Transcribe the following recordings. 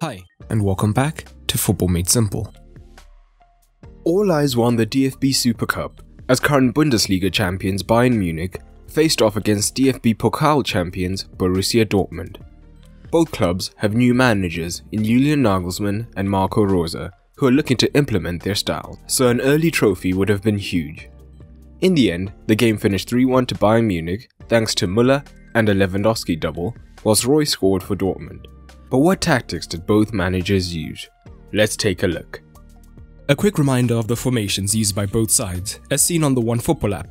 Hi, and welcome back to Football Made Simple. All eyes were on the DFB Super Cup as current Bundesliga champions Bayern Munich faced off against DFB Pokal champions Borussia Dortmund. Both clubs have new managers in Julian Nagelsmann and Marco Rose, who are looking to implement their style, so an early trophy would have been huge. In the end, the game finished 3-1 to Bayern Munich thanks to Müller and a Lewandowski double, whilst Roy scored for Dortmund. But what tactics did both managers use? Let's take a look. A quick reminder of the formations used by both sides, as seen on the OneFootball app.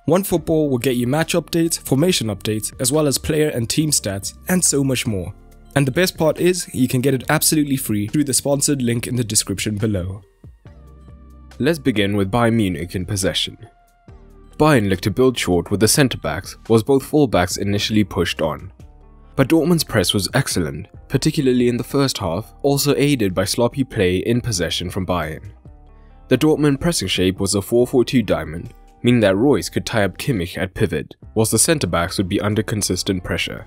OneFootball will get you match updates, formation updates, as well as player and team stats, and so much more. And the best part is, you can get it absolutely free through the sponsored link in the description below. Let's begin with Bayern Munich in possession. Bayern looked to build short with the centre-backs, whilst both full-backs initially pushed on. But Dortmund's press was excellent, particularly in the first half, also aided by sloppy play in possession from Bayern. The Dortmund pressing shape was a 4-4-2 diamond, meaning that Royce could tie up Kimmich at pivot, whilst the centre-backs would be under consistent pressure.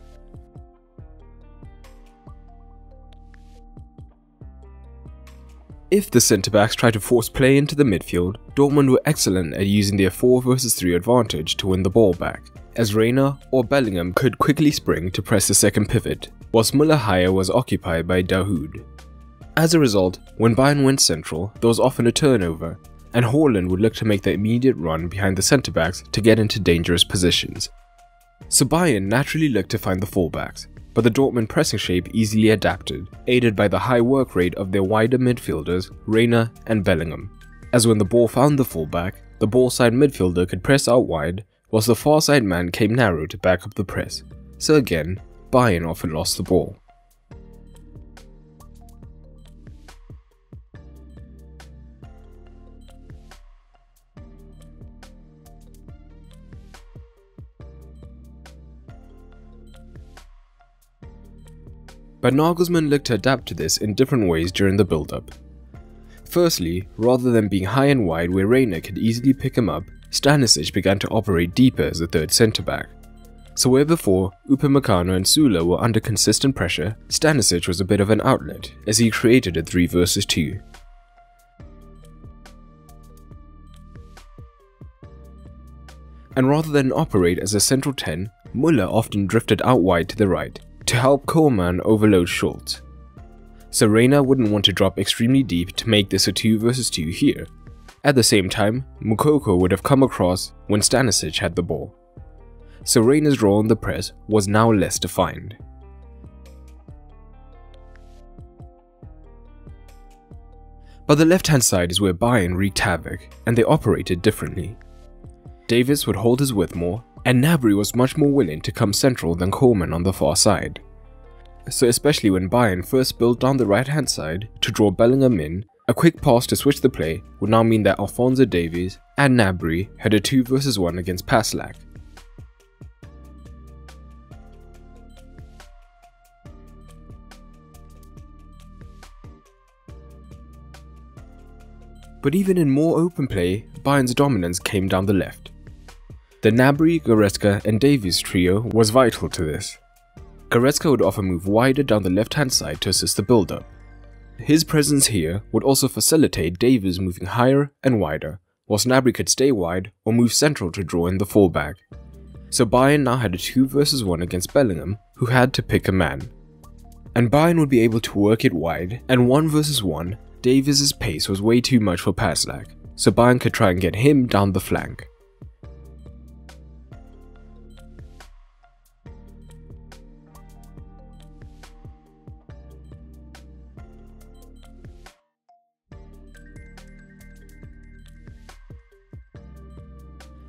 If the centre-backs tried to force play into the midfield, Dortmund were excellent at using their 4 vs 3 advantage to win the ball back, as Reina or Bellingham could quickly spring to press the second pivot, whilst Müller was occupied by Dahoud. As a result, when Bayern went central, there was often a turnover, and Haaland would look to make the immediate run behind the centre-backs to get into dangerous positions. So Bayern naturally looked to find the fullbacks, but the Dortmund pressing shape easily adapted, aided by the high work rate of their wider midfielders Reina and Bellingham, as when the ball found the fullback, the ball-side midfielder could press out wide, whilst the far-side man came narrow to back up the press, so again, Bayern often lost the ball. But Nagelsmann looked to adapt to this in different ways during the build-up. Firstly, rather than being high and wide where Reina could easily pick him up, Stanisic began to operate deeper as a third centre-back. So where before, Upamecano and Süle were under consistent pressure, Stanisic was a bit of an outlet, as he created a 3 vs 2. And rather than operate as a central 10, Müller often drifted out wide to the right, to help Koeman overload Schultz. So Reina wouldn't want to drop extremely deep to make this a 2 vs 2 here. At the same time, Moukoko would have come across when Stanisic had the ball. So Reina's role in the press was now less defined. But the left-hand side is where Bayern wreaked havoc, and they operated differently. Davies would hold his width more, and Gnabry was much more willing to come central than Koeman on the far side. So especially when Bayern first built down the right-hand side to draw Bellingham in, a quick pass to switch the play would now mean that Alphonso Davies and Gnabry had a 2 vs 1 against Paslak. But even in more open play, Bayern's dominance came down the left. The Gnabry, Goretzka and Davies trio was vital to this. Goretzka would often move wider down the left-hand side to assist the build-up. His presence here would also facilitate Davies moving higher and wider, whilst Gnabry could stay wide or move central to draw in the fullback. So Bayern now had a 2 vs 1 against Bellingham, who had to pick a man. And Bayern would be able to work it wide, and 1 vs 1, Davies' pace was way too much for Paslak, so Bayern could try and get him down the flank.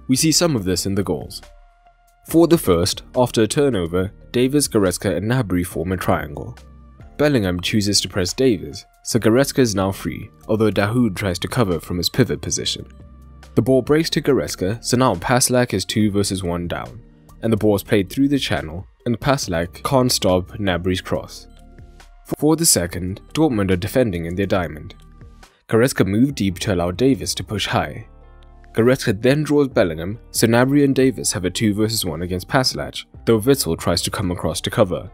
We see some of this in the goals. For the first, after a turnover, Davies, Goretzka and Gnabry form a triangle. Bellingham chooses to press Davies, so Goretzka is now free, although Dahoud tries to cover from his pivot position. The ball breaks to Goretzka, so now Paslak is 2 vs 1 down, and the ball is played through the channel, and Paslak can't stop Gnabry's cross. For the second, Dortmund are defending in their diamond. Goretzka moved deep to allow Davies to push high. Goretzka then draws Bellingham, so Gnabry and Davies have a 2 vs 1 against Paslak, though Witsel tries to come across to cover.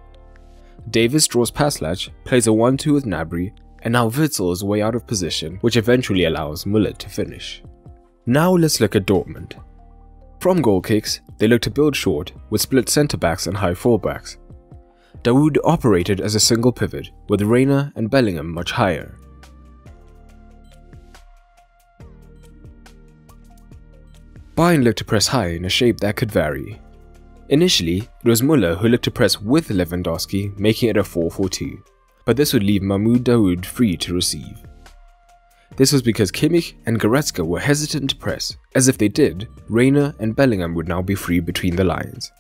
Davis draws Passlac, plays a 1-2 with Gnabry, and now Witsel is way out of position, which eventually allows Müller to finish. Now let's look at Dortmund. From goal kicks, they look to build short with split centre-backs and high full-backs. Dawood operated as a single pivot, with Reina and Bellingham much higher. Bayern looked to press high in a shape that could vary. Initially, it was Müller who looked to press with Lewandowski, making it a 4-4-2, but this would leave Mahmoud Dawood free to receive. This was because Kimmich and Goretzka were hesitant to press, as if they did, Reina and Bellingham would now be free between the lines.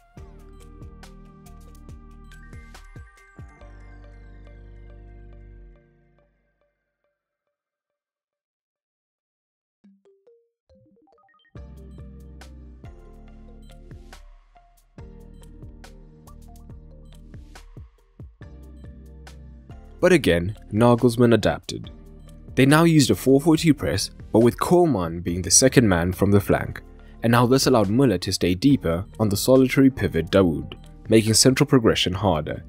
But again, Nagelsmann adapted. They now used a 4-4-2 press, but with Koeman being the second man from the flank, and now this allowed Müller to stay deeper on the solitary pivot Dawood, making central progression harder.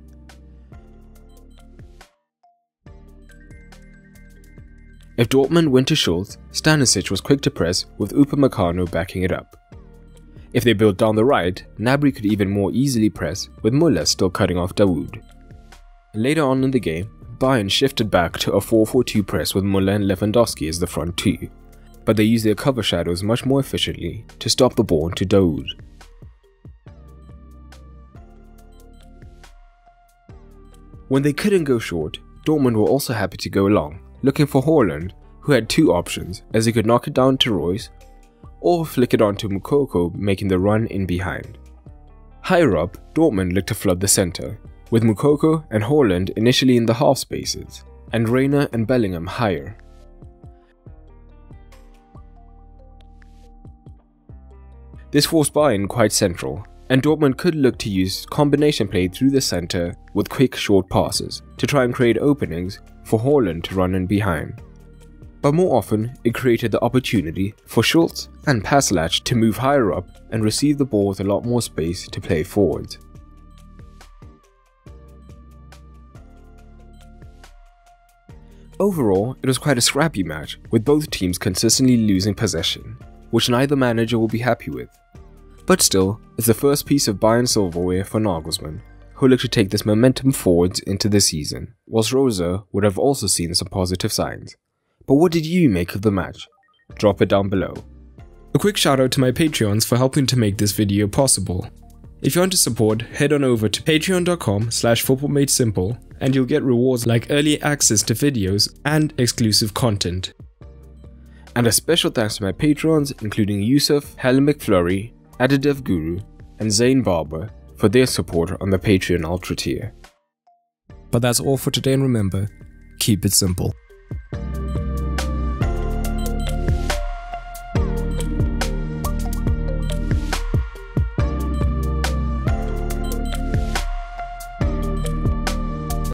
If Dortmund went to Schultz, Stanisic was quick to press with Upamecano backing it up. If they built down the right, Gnabry could even more easily press, with Müller still cutting off Dawood. Later on in the game, Bayern shifted back to a 4-4-2 press with Müller and Lewandowski as the front two, but they used their cover shadows much more efficiently to stop the ball to Dawood. When they couldn't go short, Dortmund were also happy to go long, looking for Haaland, who had two options, as he could knock it down to Royce, or flick it onto Moukoko, making the run in behind. Higher up, Dortmund looked to flood the centre, with Moukoko and Haaland initially in the half spaces, and Reina and Bellingham higher. This forced Bayern quite central, and Dortmund could look to use combination play through the centre with quick short passes to try and create openings for Haaland to run in behind. But more often, it created the opportunity for Schultz and Passlac to move higher up and receive the ball with a lot more space to play forward. Overall, it was quite a scrappy match, with both teams consistently losing possession, which neither manager will be happy with. But still, it's the first piece of Bayern silverware for Nagelsmann, who looked to take this momentum forwards into the season, whilst Rosa would have also seen some positive signs. But what did you make of the match? Drop it down below. A quick shout out to my Patreons for helping to make this video possible. If you want to support, head on over to patreon.com/footballmadesimple and you'll get rewards like early access to videos and exclusive content. And a special thanks to my patrons including Yusuf, Helen McFlurry, Adidev Guru, and Zane Barber for their support on the Patreon Ultra tier. But that's all for today, and remember, keep it simple.